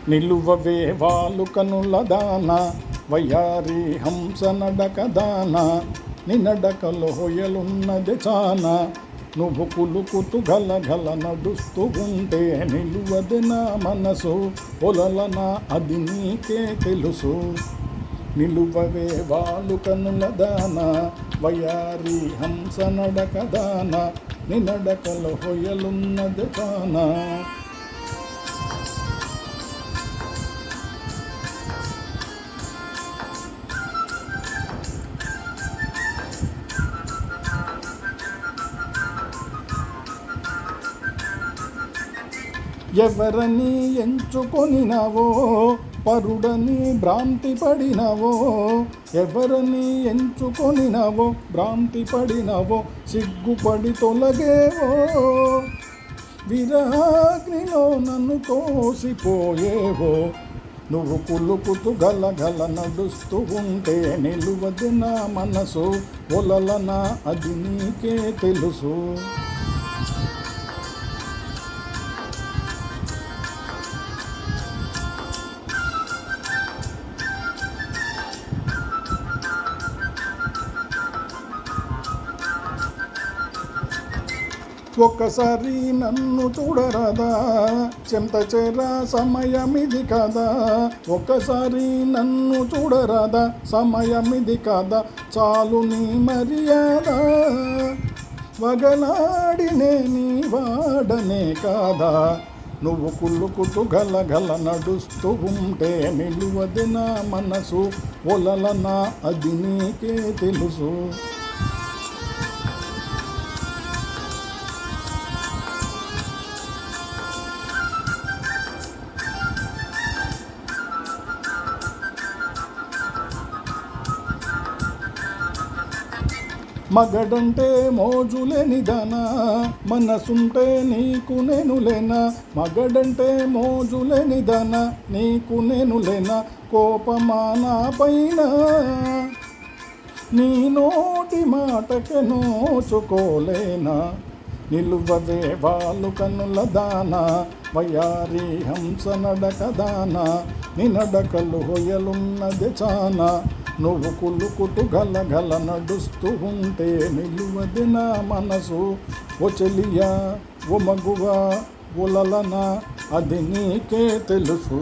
నిలువవే వాలు కనుల దాన వయ్యారి హంస నడక దాన నినడకలో హొయలున్నది చాన నువ్వు కులుకుతూ గలగల నడుస్తూ ఉంటే నిలువది నా మనసు పొలలన అది నీకే తెలుసు. నిలువవే వాలు కనుల దాన వయ్యారి హంస నడక దాన నినడకలో హొయలున్నది చాన. ఎవరని ఎంచుకొనినవో పరుడని భ్రాంతి పడినవో, ఎవరని ఎంచుకొనినవో భ్రాంతి పడినవో సిగ్గుపడి తొలగేవో, విరహాగ్నిలో నన్ను తోసిపోయేవో. నువ్వు కులుకుతూ గలగల నడుస్తూ ఉంటే నిలువది నా మనసు ఒలలన అది నీకే తెలుసు. ఒక్కసారి నన్ను చూడరాదా, చెంత చేరా సమయమిది కదా. ఒక్కసారి నన్ను చూడరాదా, సమయమిది కదా. చాలు నీ మర్యాద, వగలాడినే నీ వాడనే కాదా. నువ్వు కులుకుతూ గలగల నడుస్తూ ఉంటే నిలువది నా మనసు ఒలలన అది నీకే తెలుసు. మగడంటే మోజులేనిదానా, మనసుంటే నీకు నేను లేనా. మగడంటే మోజులేనిదానా, నీకు నేను లేనా. కోపమా నా పైన, నీ నోటి మాటకే నోచుకోలేనా. నిలువవే వాలు కనుల దాన వయ్యారి హంస నడక దాన నినడకలు హొయలున్నది చాన. నువ్వు కులుకుతూ గలగల నడుస్తూ ఉంటే నిలువది నా మనసు ఓ చెలియా ఓ మగువా ఒలలన అది నీకే తెలుసు.